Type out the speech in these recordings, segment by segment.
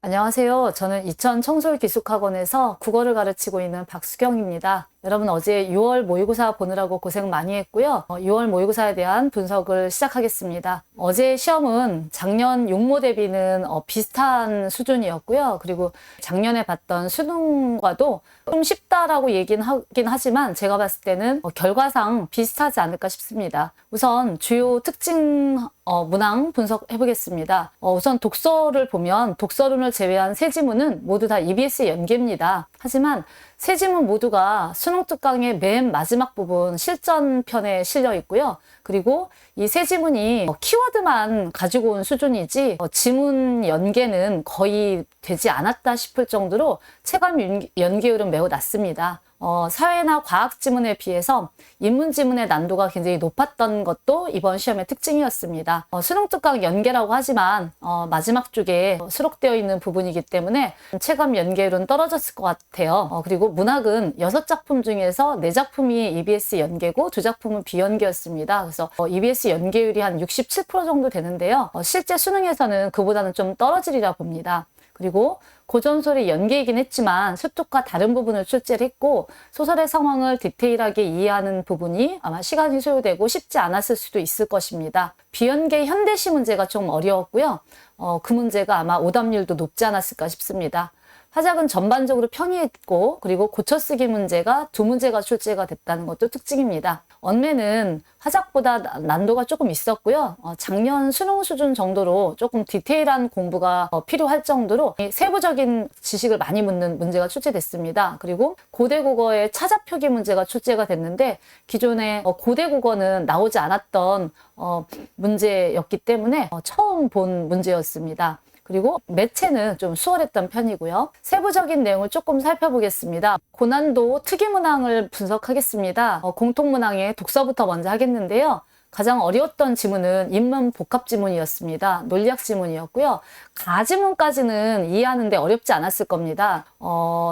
안녕하세요. 저는 이천 청솔기숙학원에서 국어를 가르치고 있는 박수경입니다. 여러분 어제 6월 모의고사 보느라고 고생 많이 했고요. 6월 모의고사에 대한 분석을 시작하겠습니다. 어제 시험은 작년 육모 대비는 비슷한 수준이었고요. 그리고 작년에 봤던 수능과도 좀 쉽다라고 얘기는 하긴 하지만 제가 봤을 때는 결과상 비슷하지 않을까 싶습니다. 우선 주요 특징 문항 분석해 보겠습니다. 우선 독서를 보면 독서론을 제외한 세 지문은 모두 다 EBS 연계입니다. 하지만 세 지문 모두가 수능 특강의 맨 마지막 부분 실전편에 실려 있고요. 그리고 이 세 지문이 키워드만 가지고 온 수준이지 지문 연계는 거의 되지 않았다 싶을 정도로 체감 연계율은 매우 낮습니다. 사회나 과학 지문에 비해서 인문 지문의 난도가 굉장히 높았던 것도 이번 시험의 특징이었습니다. 수능 특강 연계라고 하지만 마지막 쪽에 수록되어 있는 부분이기 때문에 체감 연계율은 떨어졌을 것 같아요. 그리고 문학은 6작품 중에서 4작품이 EBS 연계고 2작품은 비연계였습니다. 그래서 EBS 연계율이 한 67% 정도 되는데요. 실제 수능에서는 그보다는 좀 떨어지리라 봅니다. 그리고 고전설이 연계이긴 했지만 수특과 다른 부분을 출제를 했고 소설의 상황을 디테일하게 이해하는 부분이 아마 시간이 소요되고 쉽지 않았을 수도 있을 것입니다. 비연계 현대시 문제가 좀 어려웠고요. 그 문제가 아마 오답률도 높지 않았을까 싶습니다. 화작은 전반적으로 평이했고 그리고 고쳐쓰기 문제가 2문제가 출제가 됐다는 것도 특징입니다. 언매는 화작보다 난도가 조금 있었고요. 작년 수능 수준 정도로 조금 디테일한 공부가 필요할 정도로 세부적인 지식을 많이 묻는 문제가 출제됐습니다. 그리고 고대국어의 차자표기 문제가 출제가 됐는데 기존에 고대국어는 나오지 않았던 문제였기 때문에 처음 본 문제였습니다. 그리고 매체는 좀 수월했던 편이고요. 세부적인 내용을 조금 살펴보겠습니다. 고난도 특이문항을 분석하겠습니다. 공통문항의 독서부터 먼저 하겠는데요. 가장 어려웠던 지문은 인문 복합 지문이었습니다. 논리학 지문이었고요. 가지문까지는 이해하는데 어렵지 않았을 겁니다.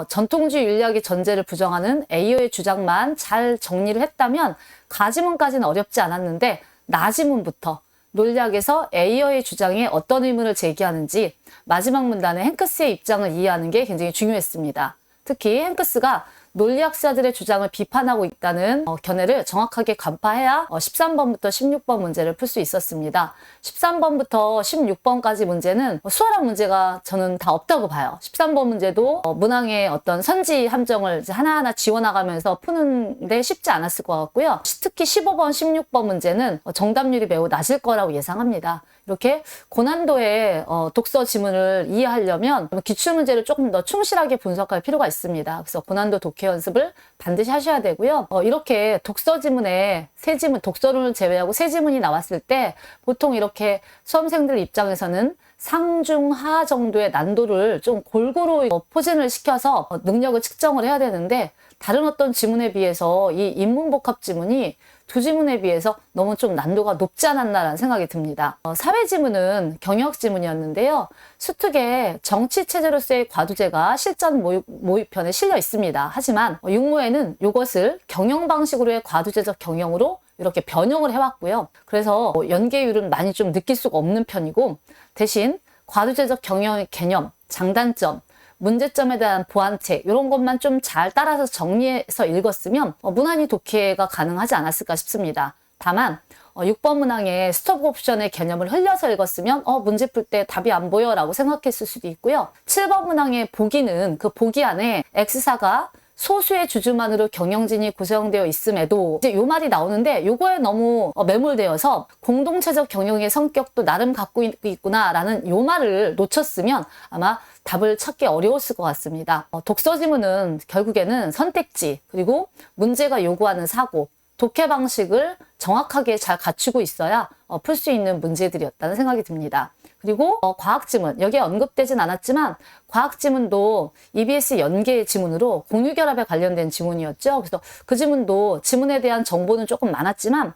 전통주의 윤리학의 전제를 부정하는 에이어의 주장만 잘 정리를 했다면 가지문까지는 어렵지 않았는데 나지문부터 논리학에서 에이어의 주장에 어떤 의문을 제기하는지 마지막 문단의 행크스의 입장을 이해하는 게 굉장히 중요했습니다. 특히 행크스가 논리학자들의 주장을 비판하고 있다는 견해를 정확하게 간파해야 13번부터 16번 문제를 풀 수 있었습니다. 13번부터 16번까지 문제는 수월한 문제가 저는 다 없다고 봐요. 13번 문제도 문항의 어떤 선지 함정을 이제 하나하나 지워나가면서 푸는데 쉽지 않았을 것 같고요. 특히 15번, 16번 문제는 정답률이 매우 낮을 거라고 예상합니다. 이렇게 고난도의 독서 지문을 이해하려면 기출문제를 조금 더 충실하게 분석할 필요가 있습니다. 그래서 고난도 독해 연습을 반드시 하셔야 되고요. 이렇게 독서 지문에 세 지문, 독서론을 제외하고 세 지문이 나왔을 때 보통 이렇게 수험생들 입장에서는 상중하 정도의 난도를 좀 골고루 포진을 시켜서 능력을 측정을 해야 되는데 다른 어떤 지문에 비해서 이 인문복합 지문이 두 지문에 비해서 너무 좀 난도가 높지 않았나라는 생각이 듭니다. 사회 지문은 경역 지문이었는데요. 수특의 정치 체제로서의 과두제가 실전 모의편에 실려 있습니다. 하지만 육모에는 이것을 경영 방식으로의 과두제적 경영으로 이렇게 변형을 해왔고요. 그래서 연계율은 많이 좀 느낄 수가 없는 편이고 대신 과두제적 경영의 개념, 장단점, 문제점에 대한 보완책 이런 것만 좀 잘 따라서 정리해서 읽었으면 무난히 독해가 가능하지 않았을까 싶습니다. 다만 6번 문항의 스톱 옵션의 개념을 흘려서 읽었으면 문제 풀 때 답이 안 보여 라고 생각했을 수도 있고요. 7번 문항의 보기는 그 보기 안에 X사가 소수의 주주만으로 경영진이 구성되어 있음에도 이제 요 말이 나오는데 요거에 너무 매몰되어서 공동체적 경영의 성격도 나름 갖고 있구나라는 요 말을 놓쳤으면 아마 답을 찾기 어려웠을 것 같습니다. 독서 지문은 결국에는 선택지 그리고 문제가 요구하는 사고 독해 방식을 정확하게 잘 갖추고 있어야 풀 수 있는 문제들이었다는 생각이 듭니다. 그리고 과학지문, 여기에 언급되진 않았지만 과학지문도 EBS 연계의 지문으로 공유결합에 관련된 지문이었죠. 그래서 그 지문도 지문에 대한 정보는 조금 많았지만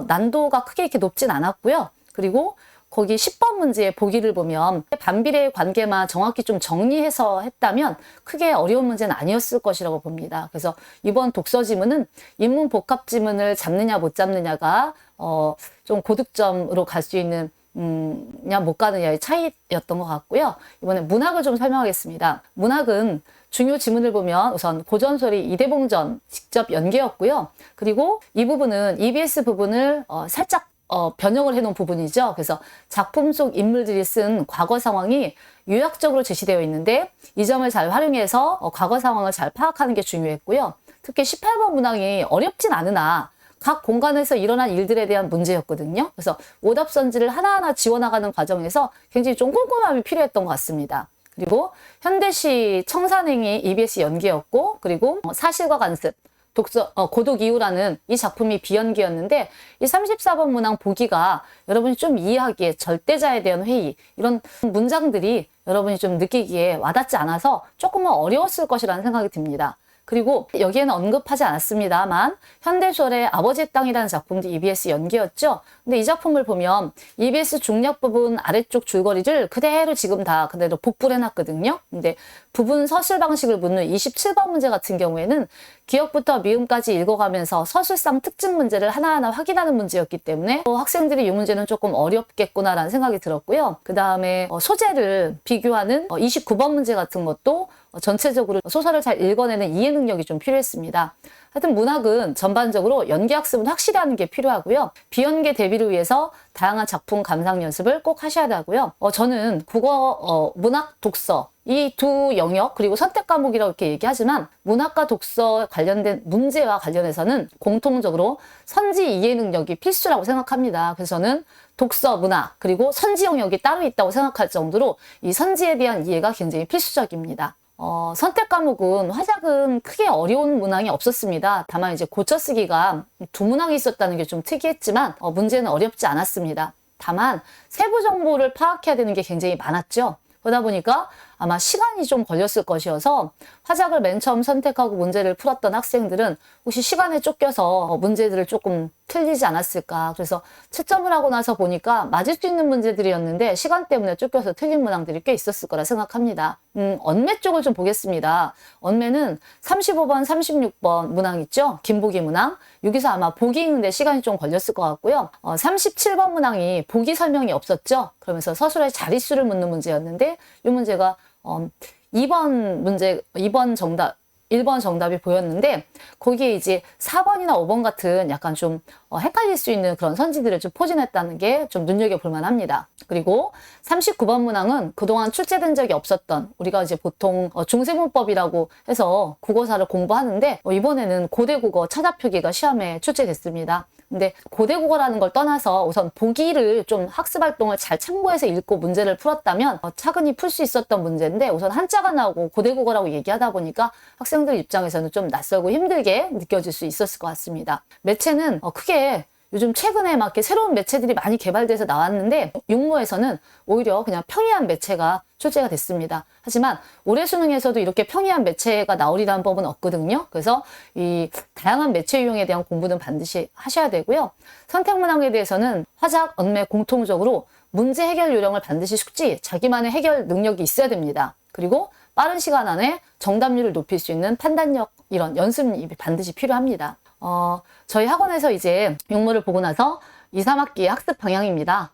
난도가 크게 이렇게 높진 않았고요. 그리고 거기 10번 문제의 보기를 보면 반비례의 관계만 정확히 좀 정리해서 했다면 크게 어려운 문제는 아니었을 것이라고 봅니다. 그래서 이번 독서 지문은 인문 복합 지문을 잡느냐 못 잡느냐가 좀 고득점으로 갈 수 있는 그냥 못 가느냐의 차이였던 것 같고요. 이번에 문학을 좀 설명하겠습니다. 문학은 중요 지문을 보면 우선 고전소리 이대봉전 직접 연계였고요. 그리고 이 부분은 EBS 부분을 살짝 변형을 해놓은 부분이죠. 그래서 작품 속 인물들이 쓴 과거 상황이 요약적으로 제시되어 있는데 이 점을 잘 활용해서 과거 상황을 잘 파악하는 게 중요했고요. 특히 18번 문항이 어렵진 않으나 각 공간에서 일어난 일들에 대한 문제였거든요. 그래서 오답선지를 하나하나 지워나가는 과정에서 굉장히 좀 꼼꼼함이 필요했던 것 같습니다. 그리고 현대시 청산행이 EBS 연계였고, 그리고 사실과 간습, 고독 이후라는 이 작품이 비연기였는데, 이 34번 문항 보기가 여러분이 좀 이해하기에 절대자에 대한 회의, 이런 문장들이 여러분이 좀 느끼기에 와닿지 않아서 조금은 어려웠을 것이라는 생각이 듭니다. 그리고 여기에는 언급하지 않았습니다만 현대소설의 아버지의 땅이라는 작품도 EBS 연기였죠. 근데 이 작품을 보면 EBS 중략 부분 아래쪽 줄거리를 그대로 지금 다 그대로 복구를 해놨거든요. 근데 부분 서술 방식을 묻는 27번 문제 같은 경우에는 기억부터 미음까지 읽어가면서 서술상 특징 문제를 하나하나 확인하는 문제였기 때문에 학생들이 이 문제는 조금 어렵겠구나라는 생각이 들었고요. 그 다음에 소재를 비교하는 29번 문제 같은 것도 전체적으로 소설을 잘 읽어내는 이해 능력이 좀 필요했습니다. 하여튼 문학은 전반적으로 연계학습은 확실히 하는 게 필요하고요. 비연계 대비를 위해서 다양한 작품 감상 연습을 꼭 하셔야 하고요. 저는 국어, 문학, 독서 이 두 영역 그리고 선택 과목이라고 이렇게 얘기하지만 문학과 독서 관련된 문제와 관련해서는 공통적으로 선지 이해 능력이 필수라고 생각합니다. 그래서 저는 독서, 문학 그리고 선지 영역이 따로 있다고 생각할 정도로 이 선지에 대한 이해가 굉장히 필수적입니다. 선택 과목은 화작은 크게 어려운 문항이 없었습니다. 다만 이제 고쳐쓰기가 두 문항이 있었다는 게 좀 특이했지만 문제는 어렵지 않았습니다. 다만 세부 정보를 파악해야 되는 게 굉장히 많았죠. 그러다 보니까 아마 시간이 좀 걸렸을 것이어서 화작을 맨 처음 선택하고 문제를 풀었던 학생들은 혹시 시간에 쫓겨서 문제들을 조금 틀리지 않았을까. 그래서 채점을 하고 나서 보니까 맞을 수 있는 문제들이었는데 시간 때문에 쫓겨서 틀린 문항들이 꽤 있었을 거라 생각합니다. 언매 쪽을 좀 보겠습니다. 언매는 35번, 36번 문항 있죠? 김보기 문항. 여기서 아마 보기 읽는데 시간이 좀 걸렸을 것 같고요. 37번 문항이 보기 설명이 없었죠? 그러면서 서술의 자릿수를 묻는 문제였는데 이 문제가 2번 정답, 1번 정답이 보였는데 거기에 이제 4번이나 5번 같은 약간 좀 헷갈릴 수 있는 그런 선지들을 좀 포진했다는 게 좀 눈여겨볼 만합니다. 그리고 39번 문항은 그동안 출제된 적이 없었던 우리가 이제 보통 중세문법이라고 해서 국어사를 공부하는데 이번에는 고대국어 찾아표기가 시험에 출제됐습니다. 근데 고대국어라는 걸 떠나서 우선 보기를 좀 학습활동을 잘 참고해서 읽고 문제를 풀었다면 차근히 풀 수 있었던 문제인데 우선 한자가 나오고 고대국어라고 얘기하다 보니까 학생들 입장에서는 좀 낯설고 힘들게 느껴질 수 있었을 것 같습니다. 매체는 크게 요즘 최근에 막 이렇게 새로운 매체들이 많이 개발돼서 나왔는데 육모에서는 오히려 그냥 평이한 매체가 출제가 됐습니다. 하지만 올해 수능에서도 이렇게 평이한 매체가 나오리라는 법은 없거든요. 그래서 이 다양한 매체 유형에 대한 공부는 반드시 하셔야 되고요. 선택 문항에 대해서는 화작, 언매 공통적으로 문제 해결 요령을 반드시 숙지, 자기만의 해결 능력이 있어야 됩니다. 그리고 빠른 시간 안에 정답률을 높일 수 있는 판단력, 이런 연습이 반드시 필요합니다. 저희 학원에서 이제 육모를 보고 나서 2, 3학기의 학습 방향입니다.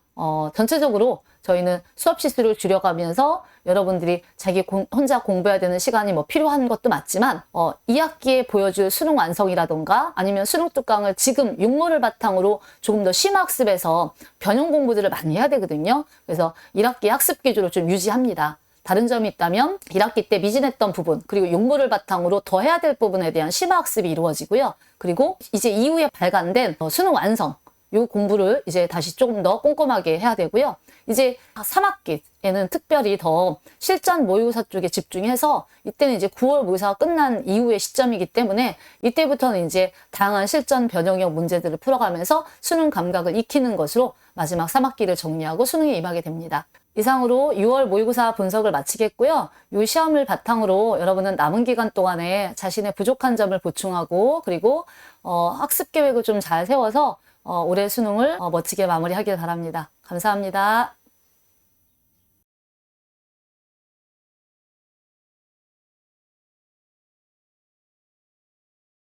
전체적으로 저희는 수업 시수를 줄여가면서 여러분들이 자기 혼자 공부해야 되는 시간이 필요한 것도 맞지만 2학기에 보여줄 수능 완성이라던가 아니면 수능 뚜껑을 지금 육모를 바탕으로 조금 더 심화학습해서 변형 공부들을 많이 해야 되거든요. 그래서 1학기 학습 기조를 좀 유지합니다. 다른 점이 있다면 1학기 때 미진했던 부분 그리고 육모를 바탕으로 더 해야 될 부분에 대한 심화학습이 이루어지고요. 그리고 이제 이후에 발간된 수능 완성 요 공부를 이제 다시 조금 더 꼼꼼하게 해야 되고요. 이제 3학기에는 특별히 더 실전 모의고사 쪽에 집중해서 이때는 이제 9월 모의고사가 끝난 이후의 시점이기 때문에 이때부터는 이제 다양한 실전 변형형 문제들을 풀어가면서 수능 감각을 익히는 것으로 마지막 3학기를 정리하고 수능에 임하게 됩니다. 이상으로 6월 모의고사 분석을 마치겠고요. 이 시험을 바탕으로 여러분은 남은 기간 동안에 자신의 부족한 점을 보충하고 그리고 학습 계획을 좀 잘 세워서 올해 수능을 멋지게 마무리하길 바랍니다. 감사합니다.